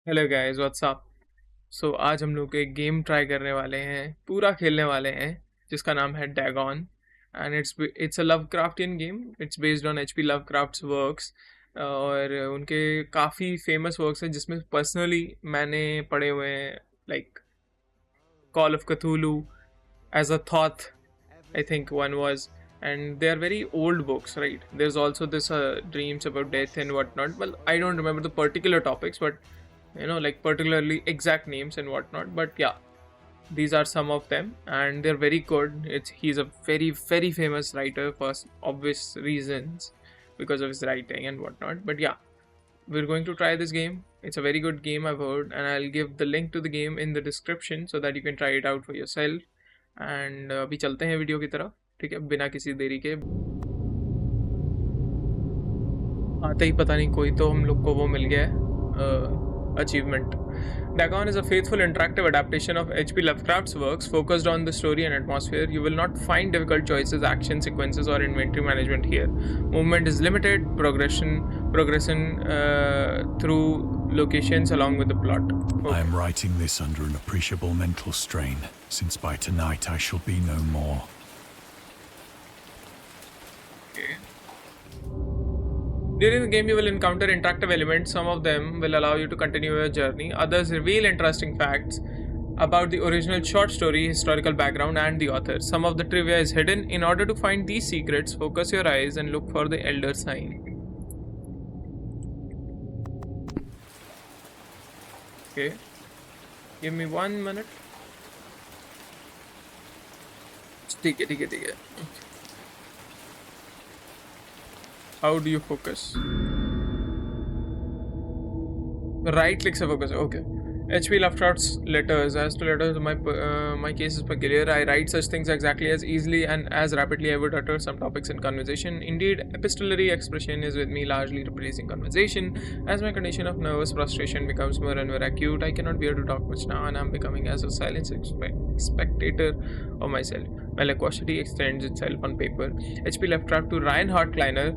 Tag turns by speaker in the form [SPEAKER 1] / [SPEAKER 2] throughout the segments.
[SPEAKER 1] Hello guys what's up. So आज हम लोग एक गेम ट्राई करने वाले हैं, पूरा खेलने वाले हैं, जिसका नाम है Dagon. And it's a Lovecraftian game. It's based on HP Lovecraft's works और उनके काफ़ी फेमस वर्क्स हैं जिसमें पर्सनली मैंने पढ़े हुए हैं, like call of Cthulhu, as a thought I think one was, and they are very old books, right? There's also this dreams about death and whatnot. Well, I don't remember the particular topics, but like particularly exact names and whatnot. But yeah, these are some of them, and they're very good. He's a very famous writer for obvious reasons because of his writing and whatnot. But yeah, we're going to try this game. It's a very good game, I've heard, and I'll give the link to the game in the description so that you can try it out for yourself. And अभी चलते हैं video की तरफ, ठीक है, बिना किसी देरी के। आते ही पता नहीं कोई तो हम लोग को वो मिल गया है achievement. Dagon is a faithful interactive adaptation of H.P. Lovecraft's works focused on the story and atmosphere. You will not find difficult choices, action sequences, or inventory management here. Movement is limited, progression through locations along with the plot.
[SPEAKER 2] Okay. I am writing this under an appreciable mental strain, since by tonight I shall be no more.
[SPEAKER 1] Okay. During the game, you will encounter interactive elements. Some of them will allow you to continue your journey. Others reveal interesting facts about the original short story, historical background, and the author. Some of the trivia is hidden. In order to find these secrets, focus your eyes and look for the elder sign. Okay. Give me 1 minute. ठीक है. How do you focus? Right click se focus. Okay. H.P. Lovecraft's letters. As to letters, my case is peculiar. I write such things exactly as easily and as rapidly I would utter some topics in conversation. Indeed, epistolary expression is with me largely replacing conversation. As my condition of nervous prostration becomes more and more acute, I cannot bear to talk much now, and I'm becoming as a silent spectator of myself. My loquacity extends itself on paper. H.P. Lovecraft to Reinhard Kleiner.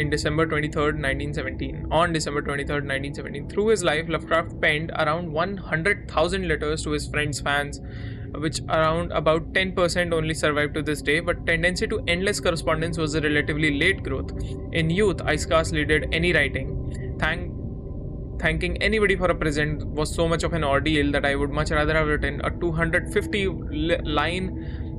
[SPEAKER 1] In December 23rd, 1917. On December 23rd, 1917. Through his life, Lovecraft penned around 100,000 letters to his friends, fans, which around about 10% only survive to this day, but tendency to endless correspondence was a relatively late growth. In youth, I scarcely did any writing. Thanking anybody for a present was so much of an ordeal that I would much rather have written a 250 line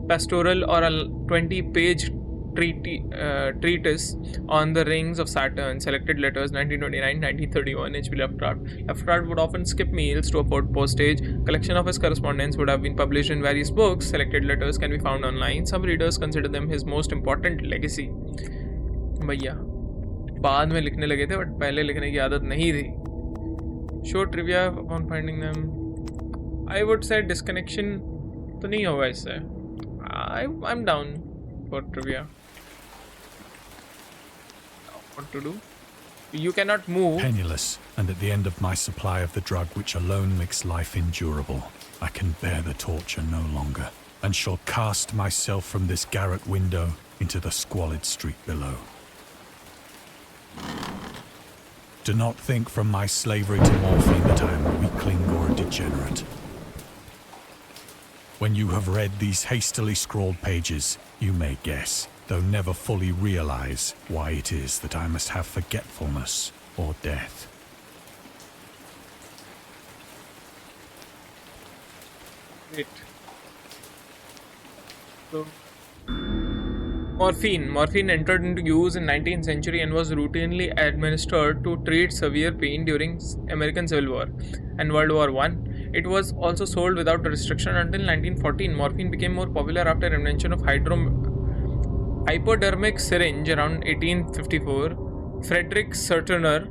[SPEAKER 1] pastoral or a 20-page treatise on the rings of Saturn. Selected letters 1929, 1931. H.P. Lovecraft. Lovecraft would often skip meals to afford postage. Collection of his correspondence would have been published in various books. Selected letters can be found online. Some readers consider them his most important legacy. भैया बाद में लिखने लगे थे, but पहले लिखने की आदत नहीं थी. Show trivia upon finding them. I would say disconnection तो नहीं होगा इससे. I'm down for trivia. What to do? You cannot move.
[SPEAKER 2] Penniless, and at the end of my supply of the drug which alone makes life endurable, I can bear the torture no longer, and shall cast myself from this garret window into the squalid street below. Do not think from my slavery to morphine that I am a weakling or a degenerate. When you have read these hastily scrawled pages, you may guess, though never fully realize, why it is that I must have forgetfulness or death.
[SPEAKER 1] Wait. So, Morphine entered into use in 19th century and was routinely administered to treat severe pain during American Civil War and World War I. It was also sold without restriction until 1914. Morphine became more popular after invention of hypodermic syringe around 1854. Frederick Serturner,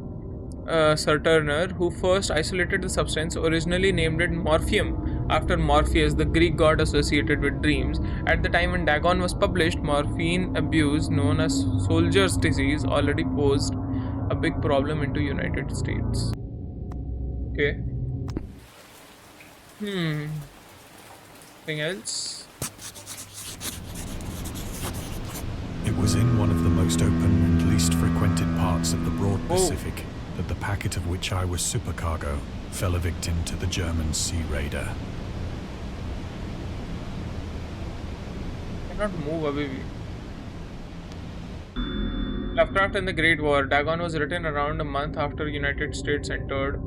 [SPEAKER 1] who first isolated the substance, originally named it morphium after Morpheus, the Greek god associated with dreams. At the time when Dagon was published, morphine abuse, known as soldier's disease, already posed a big problem into United States. Okay. Anything else?
[SPEAKER 2] It was in one of the most open and least frequented parts of the broad Pacific that the packet of which I was supercargo fell a victim to the German sea raider.
[SPEAKER 1] Cannot move away. Lovecraft and the Great War. Dagon was written around a month after United States entered.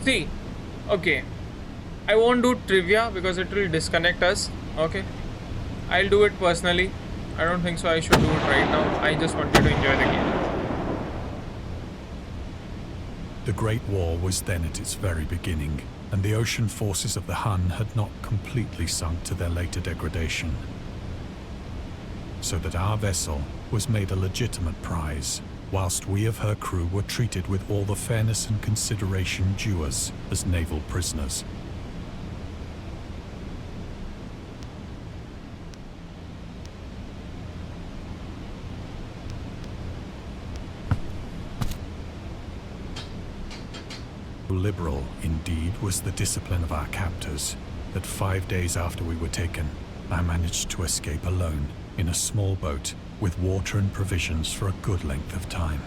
[SPEAKER 1] See, okay. I won't do trivia because it will disconnect us. Okay. I'll do it personally. I don't think so I should do it right now. I just wanted to enjoy the game.
[SPEAKER 2] The Great War was then at its very beginning, and the ocean forces of the Hun had not completely sunk to their later degradation. So that our vessel was made a legitimate prize, whilst we of her crew were treated with all the fairness and consideration due us as naval prisoners. Liberal, indeed, was the discipline of our captors, that 5 days after we were taken, I managed to escape alone in a small boat with water and provisions for a good length of time.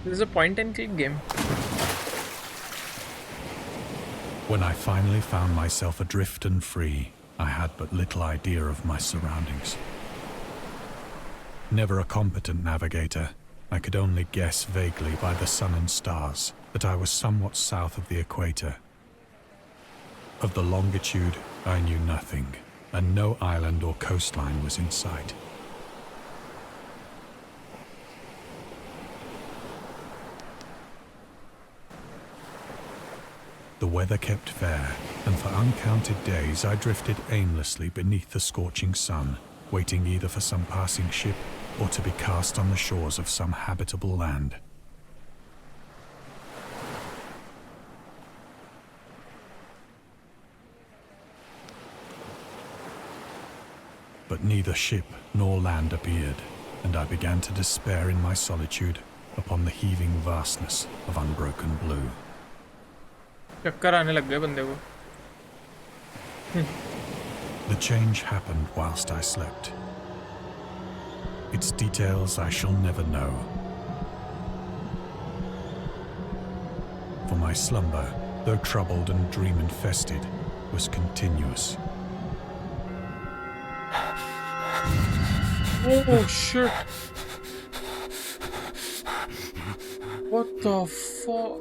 [SPEAKER 1] This is a point-and-click game.
[SPEAKER 2] When I finally found myself adrift and free, I had but little idea of my surroundings. Never a competent navigator, I could only guess vaguely by the sun and stars that I was somewhat south of the equator. Of the longitude, I knew nothing, and no island or coastline was in sight. The weather kept fair, and for uncounted days I drifted aimlessly beneath the scorching sun, waiting either for some passing ship or to be cast on the shores of some habitable land. But neither ship nor land appeared, and I began to despair in my solitude upon the heaving vastness of unbroken blue.
[SPEAKER 1] चक्कर आने लग गए बंदे को.
[SPEAKER 2] The change happened whilst I slept. Its details I shall never know. For my slumber, though troubled and dream-infested, was continuous.
[SPEAKER 1] Oh shit! What the fuck?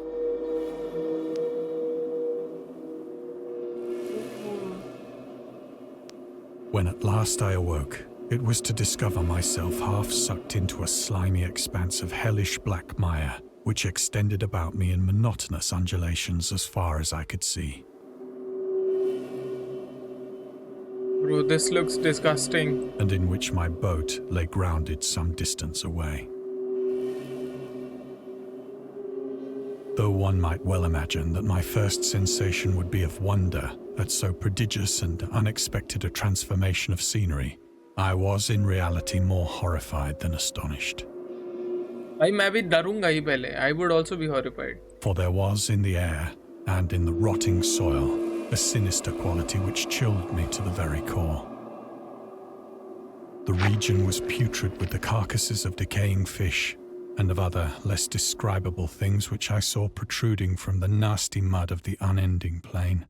[SPEAKER 2] When at last I awoke, it was to discover myself half sucked into a slimy expanse of hellish black mire, which extended about me in monotonous undulations as far as I could see.
[SPEAKER 1] Bro, this looks disgusting.
[SPEAKER 2] And in which my boat lay grounded some distance away. Though one might well imagine that my first sensation would be of wonder at so prodigious and unexpected a transformation of scenery, I was in reality more horrified than astonished.
[SPEAKER 1] मैं भी डरूंगा ही पहले. I would also be horrified.
[SPEAKER 2] For there was in the air and in the rotting soil a sinister quality which chilled me to the very core. The region was putrid with the carcasses of decaying fish and of other less describable things which I saw protruding from the nasty mud of the unending plain.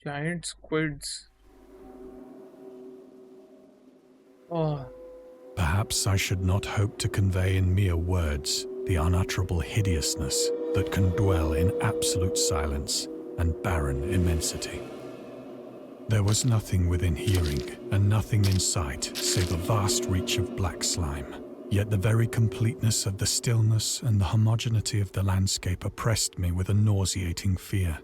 [SPEAKER 1] Giant squids. Oh.
[SPEAKER 2] Perhaps I should not hope to convey in mere words the unutterable hideousness that can dwell in absolute silence and barren immensity. There was nothing within hearing and nothing in sight save a vast reach of black slime. Yet the very completeness of the stillness and the homogeneity of the landscape oppressed me with a nauseating fear.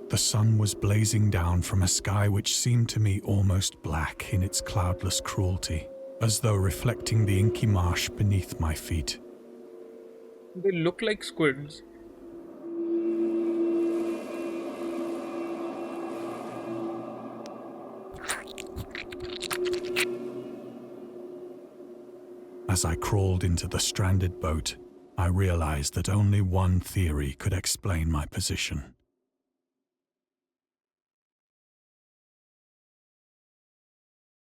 [SPEAKER 2] The sun was blazing down from a sky which seemed to me almost black in its cloudless cruelty, as though reflecting the inky marsh beneath my feet.
[SPEAKER 1] They look like squids.
[SPEAKER 2] As I crawled into the stranded boat, I realized that only one theory could explain my position.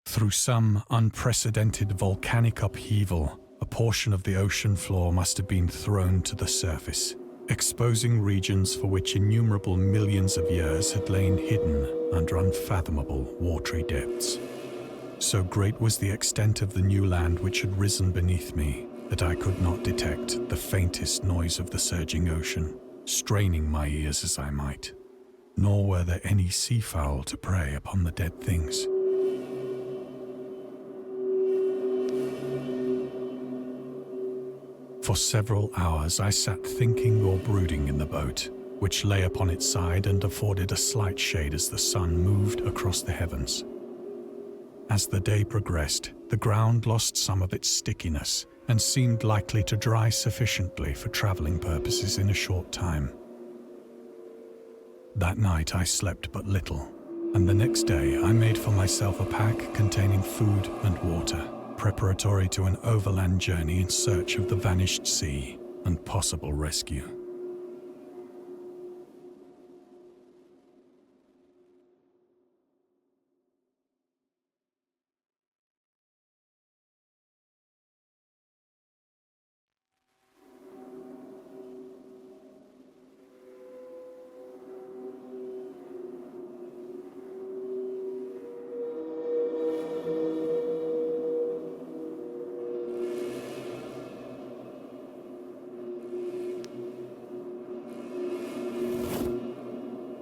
[SPEAKER 2] Through some unprecedented volcanic upheaval, a portion of the ocean floor must have been thrown to the surface, exposing regions for which innumerable millions of years had lain hidden under unfathomable watery depths. So great was the extent of the new land which had risen beneath me that I could not detect the faintest noise of the surging ocean, straining my ears as I might. Nor were there any seafowl to prey upon the dead things. For several hours I sat thinking or brooding in the boat, which lay upon its side and afforded a slight shade as the sun moved across the heavens. As the day progressed, the ground lost some of its stickiness and seemed likely to dry sufficiently for traveling purposes in a short time. That night I slept but little, and the next day I made for myself a pack containing food and water, preparatory to an overland journey in search of the vanished sea and possible rescue.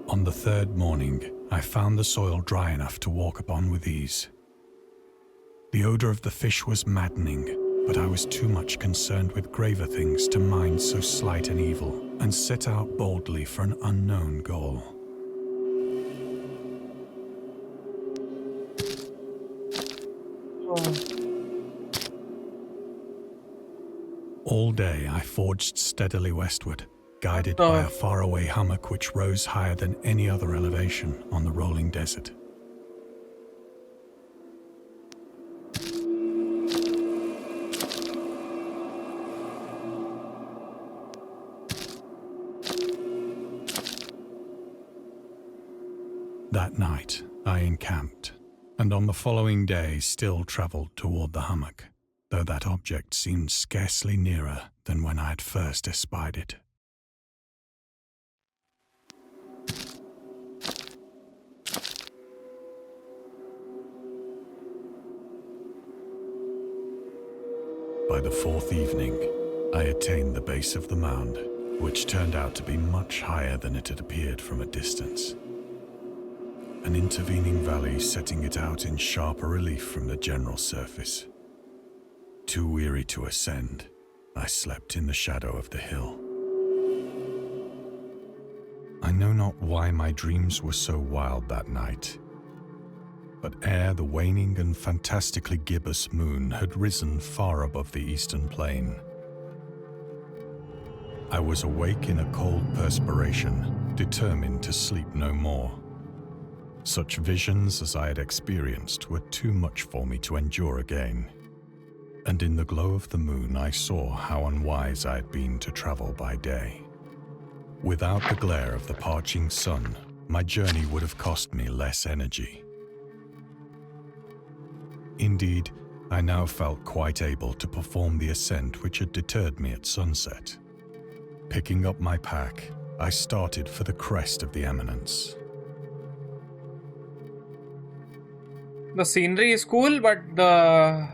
[SPEAKER 2] On the third morning, I found the soil dry enough to walk upon with ease. The odor of the fish was maddening, but I was too much concerned with graver things to mind so slight an evil, and set out boldly for an unknown goal. All day I forged steadily westward, guided by a faraway hummock which rose higher than any other elevation on the rolling desert. That night I encamped, and on the following day still travelled toward the hummock, though that object seemed scarcely nearer than when I had first espied it. By the fourth evening, I attained the base of the mound, which turned out to be much higher than it had appeared from a distance. An intervening valley setting it out in sharper relief from the general surface. Too weary to ascend, I slept in the shadow of the hill. I know not why my dreams were so wild that night, but ere the waning and fantastically gibbous moon had risen far above the eastern plain, I was awake in a cold perspiration, determined to sleep no more. Such visions as I had experienced were too much for me to endure again, and in the glow of the moon I saw how unwise I had been to travel by day. Without the glare of the parching sun, my journey would have cost me less energy. Indeed, I now felt quite able to perform the ascent which had deterred me at sunset. Picking up my pack, I started for the crest of the eminence.
[SPEAKER 1] The scenery is cool, but the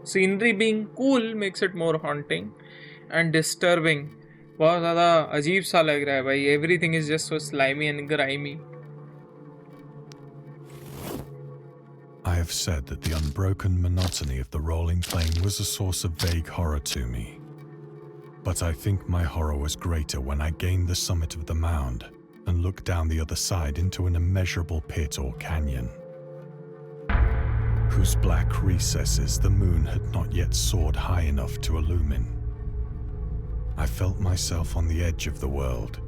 [SPEAKER 1] scenery being cool makes it more haunting and disturbing. बहुत ज़्यादा अजीब सा लग रहा है भाई. Everything is just so slimy and grimy.
[SPEAKER 2] I have said that the unbroken monotony of the rolling plain was a source of vague horror to me. But I think my horror was greater when I gained the summit of the mound and looked down the other side into an immeasurable pit or canyon, whose black recesses the moon had not yet soared high enough to illumine. I felt myself on the edge of the world,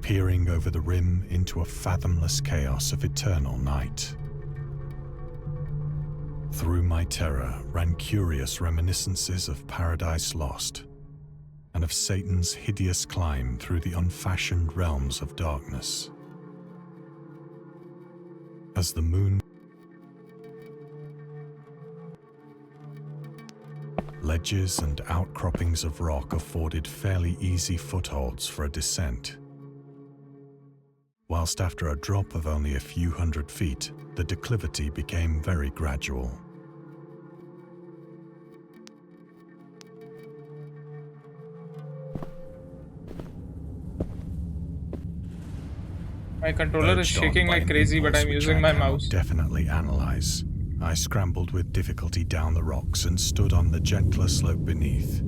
[SPEAKER 2] peering over the rim into a fathomless chaos of eternal night. Through my terror ran curious reminiscences of Paradise Lost, and of Satan's hideous climb through the unfashioned realms of darkness. As the moon, ledges and outcroppings of rock afforded fairly easy footholds for a descent, whilst after a drop of only a few hundred feet, the declivity became very gradual.
[SPEAKER 1] My controller is
[SPEAKER 2] Urged on
[SPEAKER 1] shaking
[SPEAKER 2] by
[SPEAKER 1] like
[SPEAKER 2] an
[SPEAKER 1] crazy, but
[SPEAKER 2] impulse
[SPEAKER 1] I'm
[SPEAKER 2] which
[SPEAKER 1] using
[SPEAKER 2] I
[SPEAKER 1] my
[SPEAKER 2] cannot
[SPEAKER 1] mouse.
[SPEAKER 2] definitely analyze, I scrambled with difficulty down the rocks and stood on the gentler slope beneath,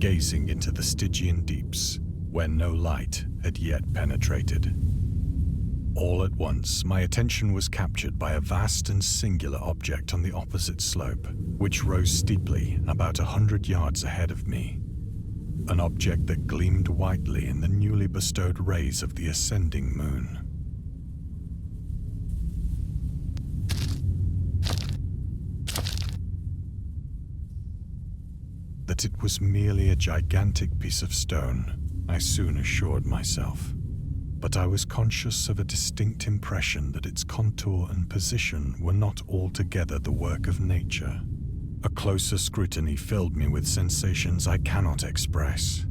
[SPEAKER 2] gazing into the Stygian deeps, where no light had yet penetrated. All at once, my attention was captured by a vast and singular object on the opposite slope, which rose steeply about 100 yards ahead of me. An object that gleamed whitely in the newly bestowed rays of the ascending moon. That it was merely a gigantic piece of stone, I soon assured myself. But I was conscious of a distinct impression that its contour and position were not altogether the work of nature. A closer scrutiny filled me with sensations I cannot express.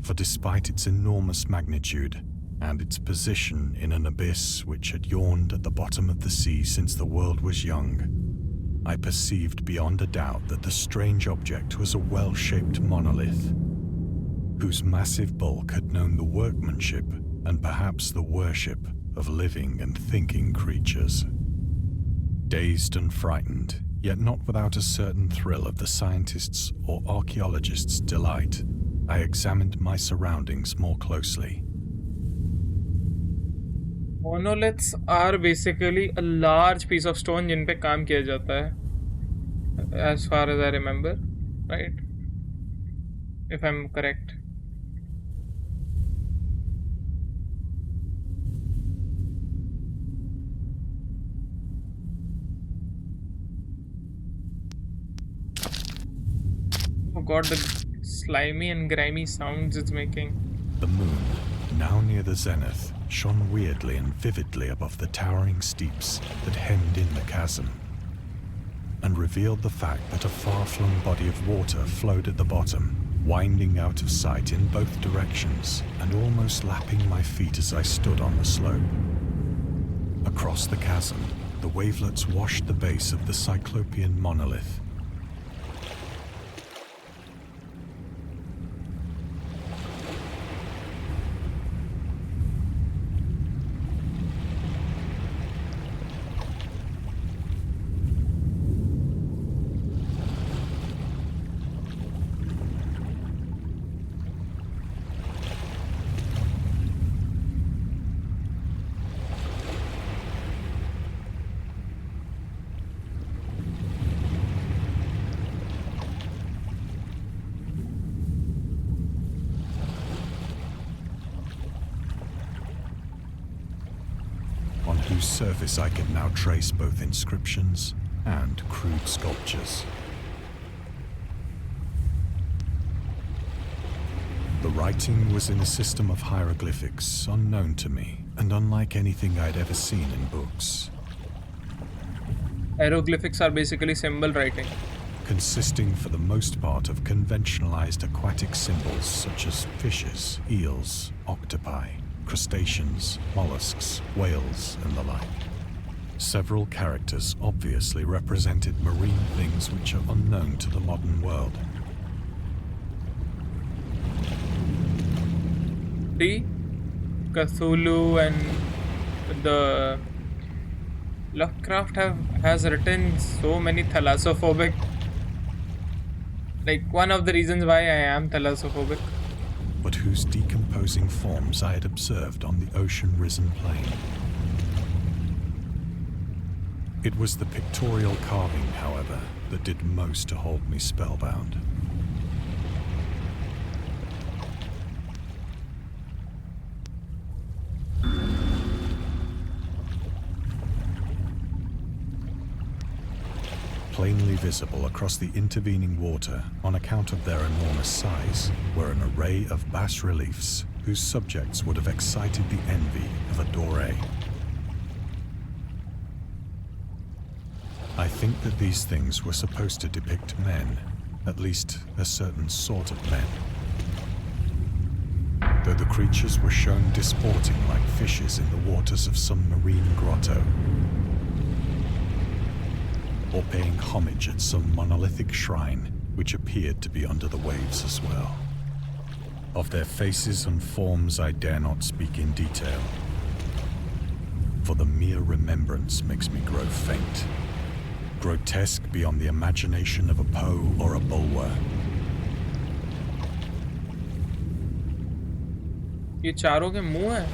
[SPEAKER 2] For despite its enormous magnitude and its position in an abyss which had yawned at the bottom of the sea since the world was young, I perceived beyond a doubt that the strange object was a well-shaped monolith, whose massive bulk had known the workmanship and perhaps the worship of living and thinking creatures. Dazed and frightened, yet not without a certain thrill of the scientist's or archaeologist's delight, I examined my surroundings more closely.
[SPEAKER 1] Monoliths are basically a large piece of stone जिन पे काम किया जाता है, as far as I remember, right? If I'm correct. Oh god, the slimy and grimy sounds it's making.
[SPEAKER 2] The moon, now near the zenith, shone weirdly and vividly above the towering steeps that hemmed in the chasm, and revealed the fact that a far-flung body of water flowed at the bottom, winding out of sight in both directions and almost lapping my feet as I stood on the slope. Across the chasm, the wavelets washed the base of the Cyclopean monolith. Whose surface I could now trace both inscriptions and crude sculptures. The writing was in a system of hieroglyphics unknown to me and unlike anything I'd ever seen in books.
[SPEAKER 1] Hieroglyphics are basically symbol writing,
[SPEAKER 2] consisting for the most part of conventionalized aquatic symbols such as fishes, eels, octopi, crustaceans, mollusks, whales, and the like. Several characters obviously represented marine things which are unknown to the modern world.
[SPEAKER 1] See, Cthulhu and the Lovecraft has written so many thalassophobic. Like one of the reasons why I am thalassophobic.
[SPEAKER 2] But whose decomposing forms I had observed on the ocean-risen plain. It was the pictorial carving, however, that did most to hold me spellbound. Plainly visible across the intervening water on account of their enormous size were an array of bas-reliefs whose subjects would have excited the envy of a doré. I think that these things were supposed to depict men, at least a certain sort of men. Though the creatures were shown disporting like fishes in the waters of some marine grotto, or paying homage at some monolithic shrine which appeared to be under the waves as well. Of their faces and forms I dare not speak in detail, for the mere remembrance makes me grow faint, grotesque beyond the imagination of a Poe or a Bulwer.
[SPEAKER 1] ये चारों के मुंह हैं?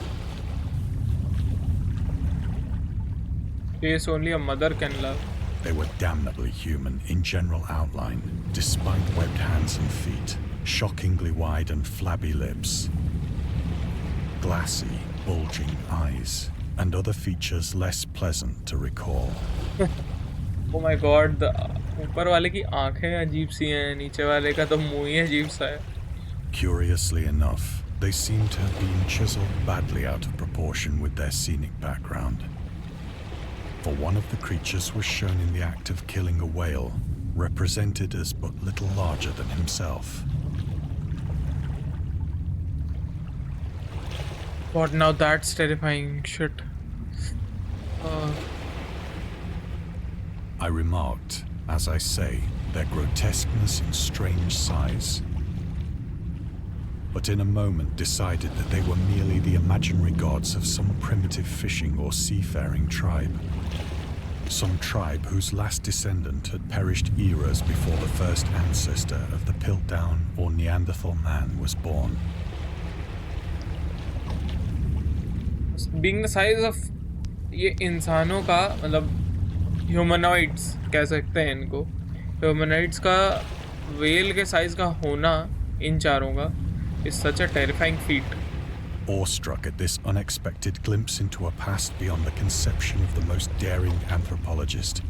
[SPEAKER 1] Face only a mother can love.
[SPEAKER 2] They were damnably human in general outline, despite webbed hands and feet, shockingly wide and flabby lips, glassy, bulging eyes, and other features less pleasant to recall.
[SPEAKER 1] Oh my god, ऊपर वाले की आंखें अजीब सी हैं, नीचे वाले का तो मुंह ही अजीब सा है.
[SPEAKER 2] Curiously enough, they seem to have been chiseled badly out of proportion with their scenic background. For one of the creatures was shown in the act of killing a whale, represented as but little larger than himself.
[SPEAKER 1] God, now that's terrifying shit.
[SPEAKER 2] I remarked, as I say, their grotesqueness and strange size, but in a moment decided that they were merely the imaginary gods of some primitive fishing or seafaring tribe. Some tribe whose last descendant had perished eras before the first ancestor of the Piltdown or Neanderthal man was born.
[SPEAKER 1] Being the size of ये इंसानों का मतलब humanoids कह सकते हैं इनको, humanoids का well के साइज का होना इन चारों का is such a terrifying feat.
[SPEAKER 2] Awestruck at this unexpected glimpse into a past beyond the conception of the most daring anthropologist,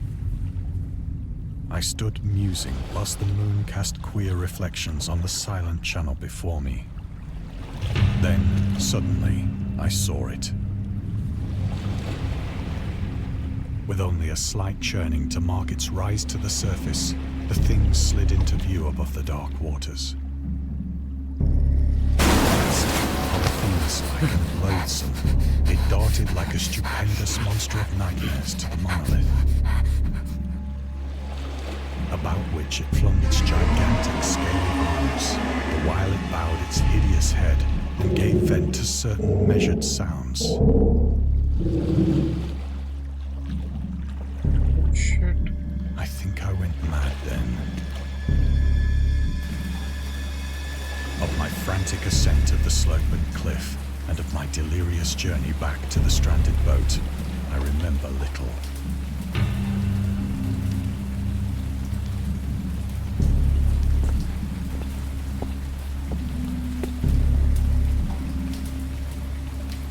[SPEAKER 2] I stood musing whilst the moon cast queer reflections on the silent channel before me. Then, suddenly, I saw it. With only a slight churning to mark its rise to the surface, the thing slid into view above the dark waters. Like and loathsome, it darted like a stupendous monster of nightmares to the monolith, about which it flung its gigantic scaly arms, the while it bowed its hideous head and gave vent to certain measured sounds.
[SPEAKER 1] Shit.
[SPEAKER 2] I think I went mad then. Of my frantic ascent of the sloping cliff, and of my delirious journey back to the stranded boat, I remember little.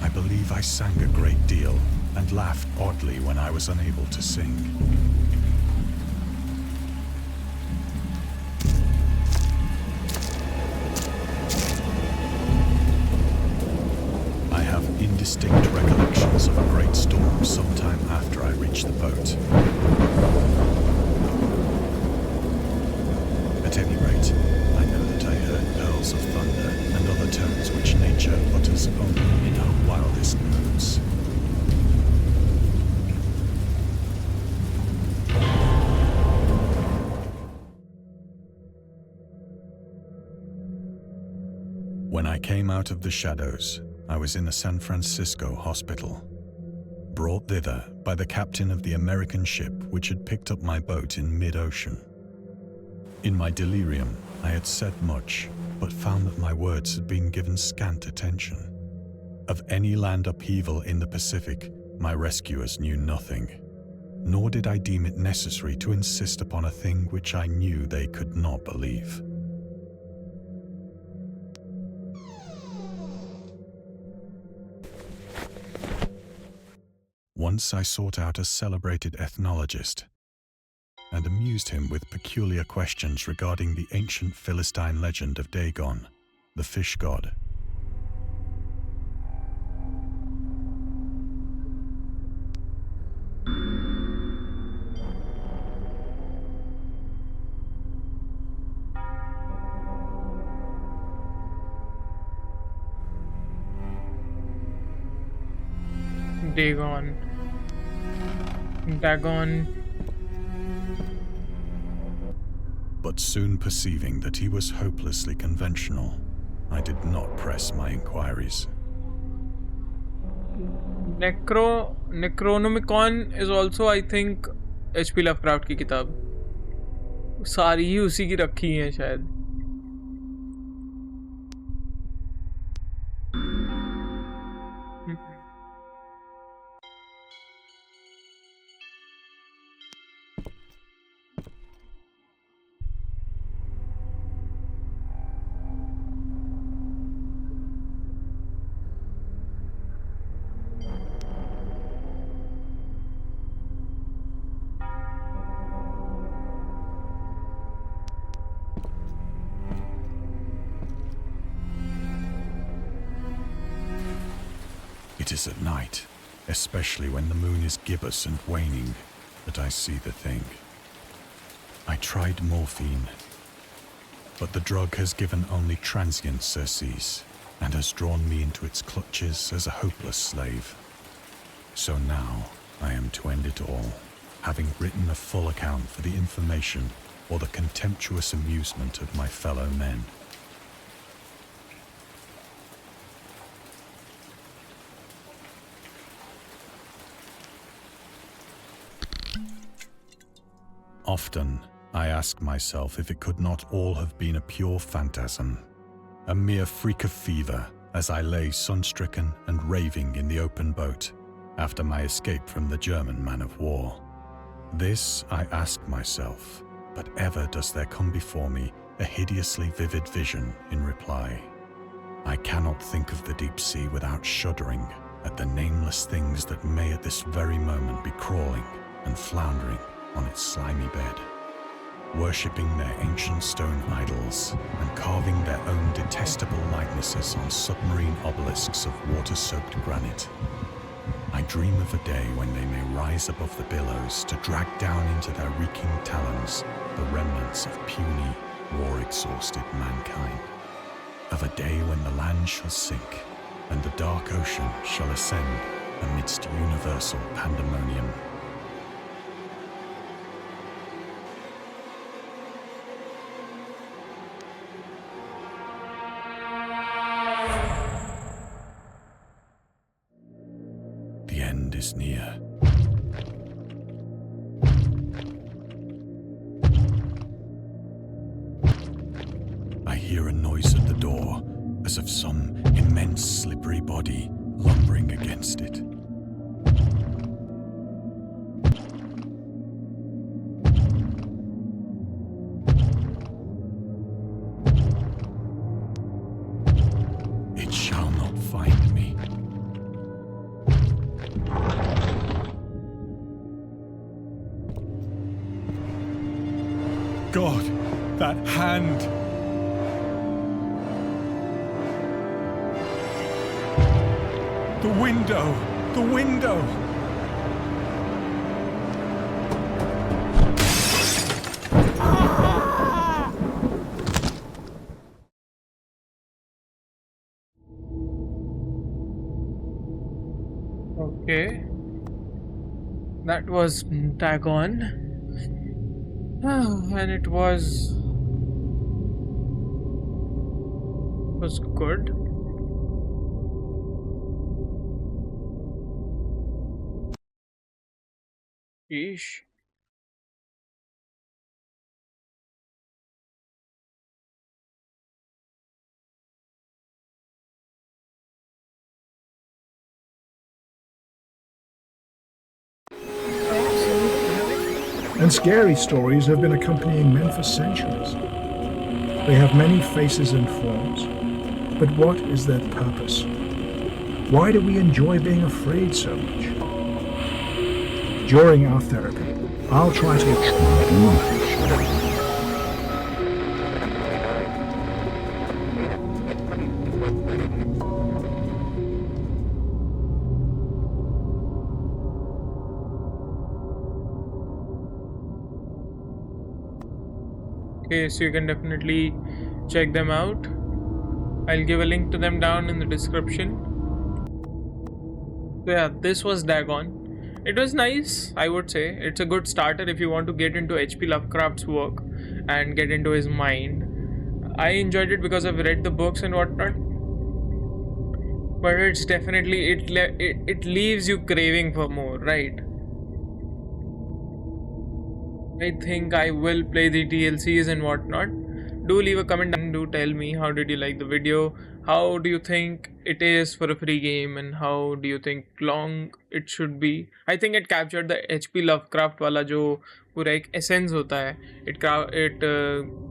[SPEAKER 2] I believe I sang a great deal and laughed oddly when I was unable to sing. Indistinct recollections of a great storm sometime after I reached the boat. At any rate, I know that I heard pearls of thunder and other tones which nature utters only in her wildest moods. When I came out of the shadows, I was in a San Francisco hospital, brought thither by the captain of the American ship which had picked up my boat in mid-ocean. In my delirium, I had said much, but found that my words had been given scant attention. Of any land upheaval in the Pacific, my rescuers knew nothing, nor did I deem it necessary to insist upon a thing which I knew they could not believe. Once I sought out a celebrated ethnologist, and amused him with peculiar questions regarding the ancient Philistine legend of Dagon, the fish god.
[SPEAKER 1] Dagon. Dagon.
[SPEAKER 2] But soon perceiving that he was hopelessly conventional, I did not press my inquiries.
[SPEAKER 1] Necronomicon is also, I think, H.P. Lovecraft की किताब. सारी ही उसी की रखी हैं शायद.
[SPEAKER 2] It is at night, especially when the moon is gibbous and waning, that I see the thing. I tried morphine, but the drug has given only transient surcease and has drawn me into its clutches as a hopeless slave. So now I am to end it all, having written a full account for the information or the contemptuous amusement of my fellow men. Often, I ask myself if it could not all have been a pure phantasm, a mere freak of fever as I lay sun-stricken and raving in the open boat after my escape from the German man-of-war. This I ask myself, but ever does there come before me a hideously vivid vision in reply. I cannot think of the deep sea without shuddering at the nameless things that may at this very moment be crawling and floundering on its slimy bed, worshipping their ancient stone idols and carving their own detestable likenesses on submarine obelisks of water-soaked granite. I dream of a day when they may rise above the billows to drag down into their reeking talons the remnants of puny, war-exhausted mankind. Of a day when the land shall sink and the dark ocean shall ascend amidst universal pandemonium. The end is near. I hear a noise at the door, as of some immense slippery body lumbering against it. It shall not find me. God, that hand! The window! The window!
[SPEAKER 1] Okay. That was Dagon. And it was good. Sheesh.
[SPEAKER 3] And scary stories have been accompanying men for centuries. They have many faces and forms, but what is their purpose? Why do we enjoy being afraid so much? During our therapy, I'll try to.
[SPEAKER 1] Okay, so you can definitely check them out. I'll give a link to them down in the description. So yeah, this was Dagon. It was nice, I would say. It's a good starter if you want to get into H.P. Lovecraft's work and get into his mind. I enjoyed it because I've read the books and whatnot. But it's definitely it leaves you craving for more, right? I think I will play the DLCs and whatnot. Do leave a comment and do tell me how did you like the video, how do you think it is for a free game, and how do you think long it should be. I think it captured the HP Lovecraft वाला जो पूरा एक essence होता है, it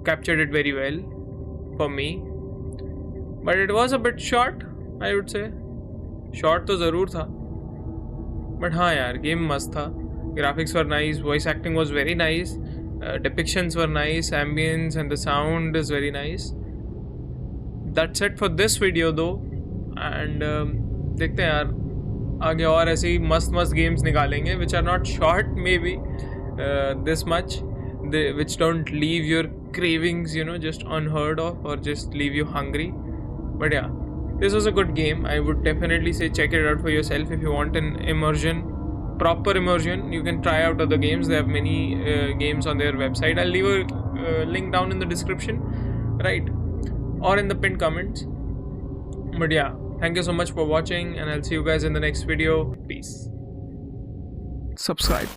[SPEAKER 1] captured it very well for me, but it was a bit short, I would say. Short तो ज़रूर था, but हाँ यार game मस्त था. Graphics were nice, voice acting was very nice, depictions were nice, ambience and the sound is very nice. That's it for this video though, and देखते हैं यार आगे और ऐसे ही मस्त games निकालेंगे which are not short, maybe this much, which don't leave your cravings, just unheard of or just leave you hungry. But yeah, this was a good game. I would definitely say check it out for yourself if you want an proper immersion. You can try out other games. They have many games on their website. I'll leave a link down in the description, right, or in the pinned comments. But yeah, thank you so much for watching, and I'll see you guys in the next video. Peace. Subscribe.